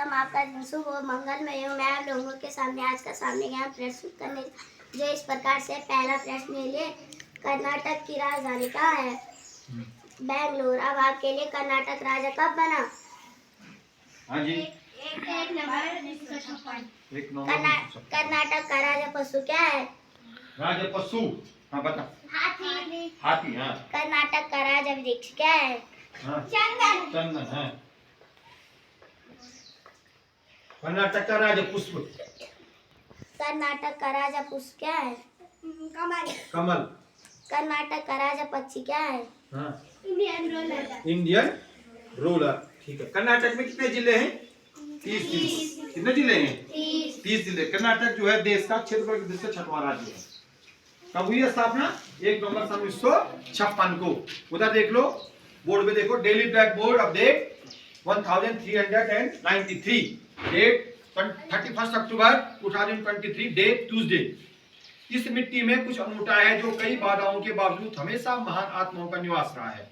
एवं आपका दिन शुभ और मंगलमय हो। मैं आप लोगों के सामने आज का सामने ज्ञान प्रस्तुत करने जो इस प्रकार से पहला प्रश्न मेरे लिए, कर्नाटक की राजधानी कहाँ है? बेंगलुरु। अब आपके लिए कर्नाटक राज्य कब बना? हाँ जी, कर्नाटक का राजा पशु क्या है? राजा पशु, हाँ बता। हाथी। हाथी, हाँ। कर्नाटक का राजा वृक्ष क्या है? हाँ। चंदन। चंदन, हाँ। कर्नाटक का राजा पुष्प। कर्नाटक का राजा पुष्प क्या है? कमल। कमल। कर्नाटक का राजा पक्षी क्या है? हाँ। Indian roller. इंडियन रोलर, ठीक है। कर्नाटक में कितने जिले हैं? 30। कितने जिले हैं? 30 जिले। कर्नाटक जो है देश का क्षेत्रफल के दृष्टि से 6वां राज्य है। कब हुई है स्थापना? 1 नवंबर 1956 को। उधर देख लो, बोर्ड में देखो, daily black board update 1393, date 31 October 2023, date Tuesday. इस मिट्टी में कुछ अनूठा है जो कई बाधाओं के बावजूद हमेशा महान आत्माओं का निवास रहा है।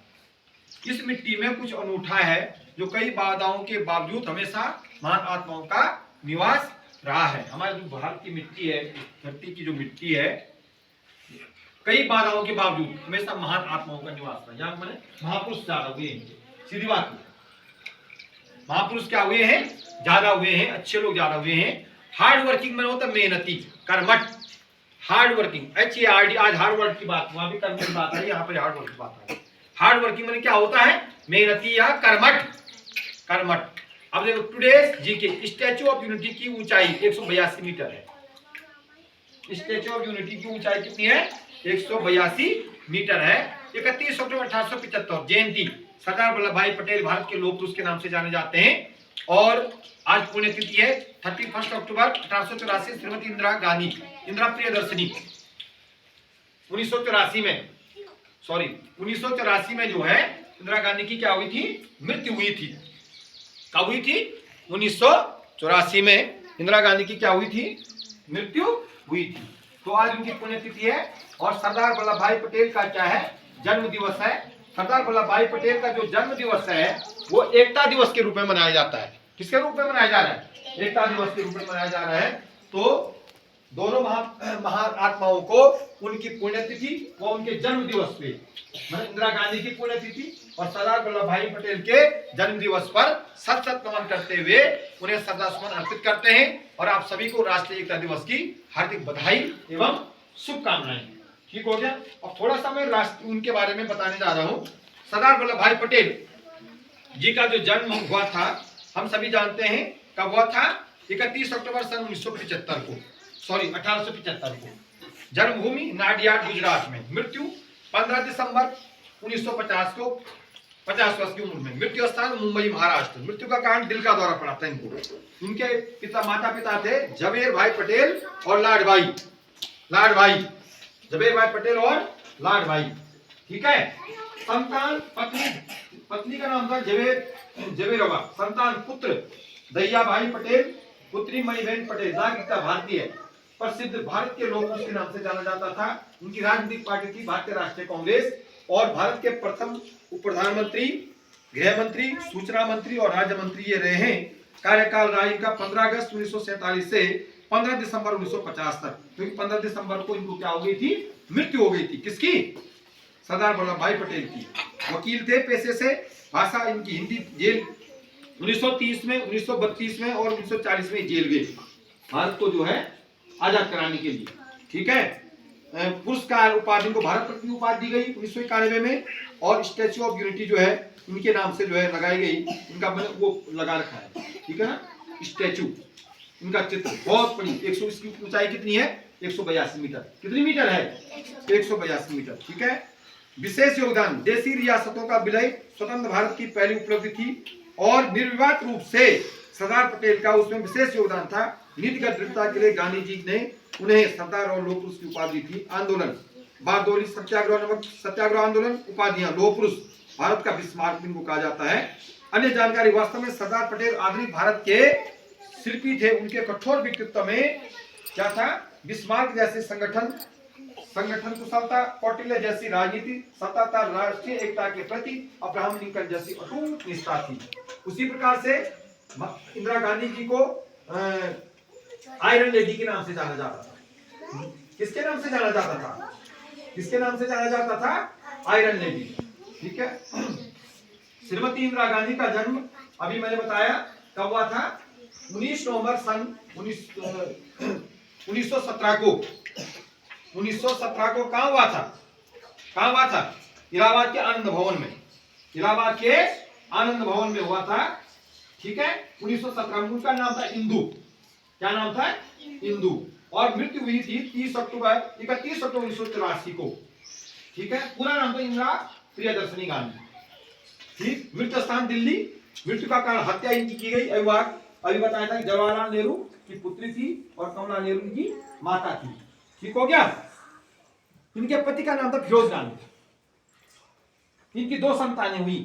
इस मिट्टी में कुछ अनूठा है जो कई बाधाओं के बावजूद हमेशा महान आत्माओं का निवास रहा है। हमारे जो भारत की मिट्टी है, धरती की जो मिट्टी है, कई बाधाओं के बावजूद हमेशा महान आत्माओं का निवास रहा। यहाँ मैंने महापुरुष ज्यादा हुए हैं, सीधी बात है। महापुरुष क्या हुए हैं? ज्यादा हुए हैं, अच्छे लोग ज्यादा हुए हैं। हार्ड वर्किंग में होता मेहनती, कर्मठ, हार्ड वर्किंग, HARD। आज हार्ड वर्क की बात, वहां भी कर्म की बात है, यहाँ पर हार्ड वर्क की बात है। हार्ड वर्किंग में क्या होता है? मेहनती या कर्मठ, कर्मठ। अब देखो today's GK, statue of unity की ऊंचाई 182 मीटर है। स्टैच्यू ऑफ यूनिटी की ऊंचाई कितनी है? 182 मीटर है। 31 अक्टूबर 1875 जयंती, सरदार वल्लभ भाई पटेल भारत के लोक पुरुष के नाम से जाने जाते हैं। और आज पुण्यतिथि है 31 अक्टूबर 1884, श्रीमती इंदिरा गांधी, इंदिरा प्रियदर्शनी। 1984 में, सॉरी 1984 में जो है इंदिरा गांधी की क्या हुई थी? मृत्यु हुई थी। कब हुई थी? 1984 में इंदिरा गांधी की क्या हुई थी? मृत्यु हुई थी। तो आज उनकी पुण्यतिथि है। और सरदार वल्लभ भाई पटेल का क्या है? जन्म दिवस है। सरदार वल्लभ भाई पटेल का जो जन्म दिवस है वो एकता दिवस के रूप में मनाया जाता है। किसके रूप में मनाया जा रहा है? एकता दिवस के रूप में मनाया जा रहा है। तो दोनों महान आत्माओं को उनकी पुण्यतिथि व उनके जन्म दिवस पे, इंदिरा गांधी की पुण्यतिथि और सरदार वल्लभ भाई पटेल के जन्म दिवस पर सत सत नमन करते हुए उन्हें श्रद्धासुमन अर्पित करते हैं। और आप सभी को राष्ट्रीय एकता दिवस की हार्दिक बधाई एवं शुभकामनाएं। ठीक हो गया। अब थोड़ा सा मैं राष्ट्र उनके बारे में बताने जा रहा हूँ। सरदार वल्लभ भाई पटेल जी का जो जन्म हुआ था हम सभी जानते हैं। कब हुआ था? 31 अक्टूबर सन 1975 को, सॉरी 1875 को। जन्मभूमि नाडियाड गुजरात में। मृत्यु 15 दिसंबर 1950 को, 50 वर्ष की उम्र में। मृत्यु स्थान मुंबई महाराष्ट्र। मृत्यु का कारण दिल का दौरा पड़ा था इनको। इनके माता पिता थे जवेर भाई पटेल और लाड भाई, जवेर भाई पटेल और लाड भाई। ठीक है। संतान, पत्नी का नाम था जवेरवा। संतान पुत्र दहिया भाई पटेल, पुत्री मणिबेन पटेल। नागरिकता भारतीय, प्रसिद्ध भारत के लोक पुरुष के नाम से जाना जाता था। उनकी राजनीतिक पार्टी थी भारतीय राष्ट्रीय कांग्रेस। और भारत के प्रथम उप प्रधानमंत्री, गृह मंत्री, सूचना मंत्री और राज्य मंत्री ये रहे हैं। कार्यकाल रहा इनका 15 अगस्त 1947 से 15 दिसंबर 1950 तक। क्योंकि 15 दिसंबर को इनको क्या हो गई थी? मृत्यु हो गई थी। किसकी? सरदार वल्लभ भाई पटेल की। वकील थे पेशे से। भाषा इनकी हिंदी। जेल 1930 में, 1932 में और 1940 में जेल गए भारत को जो है आजाद कराने के लिए। ठीक है। पुरस्कार उपाधि को भारत रत्न उपाधि दी गई 1991 में। और स्टैच्यू ऑफ यूनिटी जो है इनके नाम से जो है लगाई गई। इनका मैंने वो लगा रखा है, ठीक है ना, स्टैच्यू। इनका चित्र बहुत बड़ी, 100, इसकी ऊंचाई कितनी है? 182 मीटर। कितनी मीटर है? 182 मीटर। ठीक है। विशेष योगदान, देशी रियासतों का विलय स्वतंत्र भारत की पहली उपलब्धि थी और निर्विवाद रूप से सरदार पटेल का उसमें विशेष योगदान था। नीतिगत दृढ़ता के लिए गांधी जी ने उन्हें सरदार और लोह पुरुष की उपाधि दी। आंदोलन, बारदोली सत्याग्रह, नमक सत्याग्रह आंदोलन, उपाधियां, लोह पुरुष, भारत का बिस्मार्क इनको कहा जाता है। अन्य जानकारी, वास्तव में सरदार पटेल आधुनिक भारत के शिल्पी थे। उनके कठोर व्यक्तित्व में क्या था? बिस्मार्क जैसे संगठन कुशलता, कौटिल्य जैसी राजनीति, सतता, राष्ट्रीय एकता के प्रति अब्राहम लिंकन जैसी अटूट निष्ठा थी। उसी प्रकार से इंदिरा गांधी जी को आयरन लेडी के नाम से जाना जाता था। किसके नाम से जाना जाता था? किसके नाम से जाना जाता था? Iron lady. ठीक है। श्रीमती इंदिरा गांधी का जन्म अभी मैंने बताया कब हुआ था? 19 नवंबर सन 1917 को। 1917 को कहां हुआ था? कहां हुआ था? इलाहाबाद के आनंद भवन में। इलाहाबाद के आनंद भवन में हुआ था। ठीक है। 1917 में उनका नाम था इंदु। क्या नाम था? इंदु। और मृत्यु हुई थी 31 अक्टूबर 1984 को। ठीक है। पूरा नाम था इंदिरा प्रियदर्शनी गांधी। ठीक। मृत्यु स्थान दिल्ली। मृत्यु का कारण हत्या इनकी की गई। अभी बताया था कि जवाहरलाल नेहरू की पुत्री थी और कमला नेहरू की माता थी। ठीक हो गया। इनके पति का नाम था फिरोज गांधी। इनकी 2 संतानें हुई।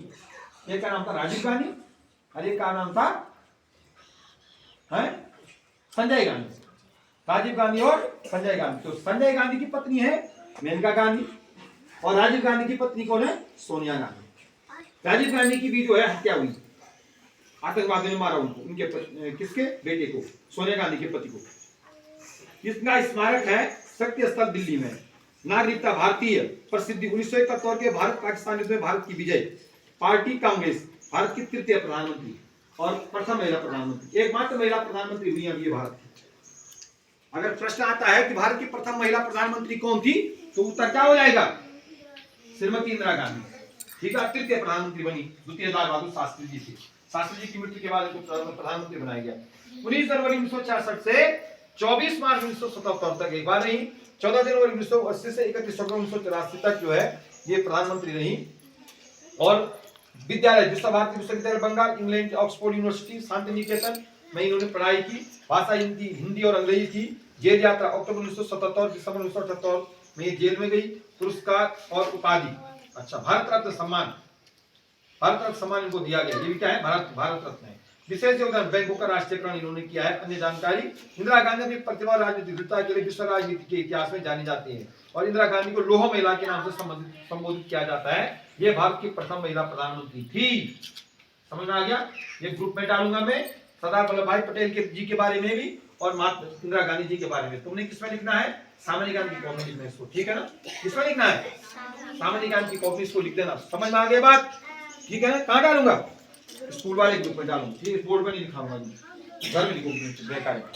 एक का नाम था राजीव गांधी और एक का नाम था संजय गांधी। राजीव गांधी और संजय गांधी। तो संजय गांधी की पत्नी है मेनका गांधी और राजीव गांधी की पत्नी कौन है? सोनिया गांधी। राजीव गांधी की भी जो है हत्या हुई, आतंकवादियों ने मारा उनको, उनके किसके बेटे को, सोनिया गांधी के पति को। इसका स्मारक है शक्ति स्थल दिल्ली में। नागरिकता भारतीय, प्रसिद्धि 1971 के भारत पाकिस्तान युद्ध में भारत की विजय, पार्टी कांग्रेस, भारत की तृतीय प्रधानमंत्री और प्रथम महिला प्रधानमंत्री। एकमात्र महिला प्रधानमंत्री हुई अभी भारत की। अगर प्रश्न आता है कि भारत की प्रथम महिला प्रधानमंत्री कौन थी, तो उत्तर क्या हो जाएगा? श्रीमती इंदिरा गांधी। ठीक है। तृतीय प्रधानमंत्री बनी, द्वितीय लाल बहादुर शास्त्री जी थी। शास्त्री जी की मृत्यु के बाद इनको प्रधानमंत्री बनाया गया। 19 जनवरी 1966 से 24 मार्च 1977 तक एक बार रही। 14 जनवरी 1980 से 31 अक्टूबर 1984 तक जो है ये प्रधानमंत्री रही। और विद्यालय विश्व भारती विश्वविद्यालय Bengal, England Oxford university, Shanti Niketan में इन्होंने पढ़ाई की। भाषा हिंदी और अंग्रेजी थी। जेल यात्रा अक्टूबर 1977 दिसंबर 1978 में ये जेल में गई। पुरस्कार और उपाधि, अच्छा, भारत रत्न सम्मान, भारत रत्न सम्मान इनको दिया गया। ये भी क्या है? भारत रत्न है। विशेष योगदान बैंकों का राष्ट्रीयकरण इन्होंने किया है। अन्य जानकारी, इंदिरा गांधी अपनी प्रतिभा और राजनीतिक दृढ़ता के लिए विश्व राजनीति के इतिहास में जानी जाती है और इंदिरा गांधी को लोह महिला के नाम से संबोधित किया जाता है। ये भारत की प्रथम महिला प्रधानमंत्री थी। समझ में आ गया? ये ग्रुप में डालूंगा मैं सरदार वल्लभ भाई पटेल के जी के बारे में भी और माता इंदिरा गांधी जी के बारे में। तुमने किसमें लिखना है? सामान्य ज्ञान की कॉपी लिखना है इसको। ठीक है ना? किसमें लिखना है? सामान्य ज्ञान की कॉपी इसको लिख देना। समझ में आ गई बात? ठीक है ना? कहाँ डालूंगा? स्कूल वाले ग्रुप में डालूंगा। ठीक है। बोर्ड पर नहीं लिखाऊंगा, घर में लिखूंगा।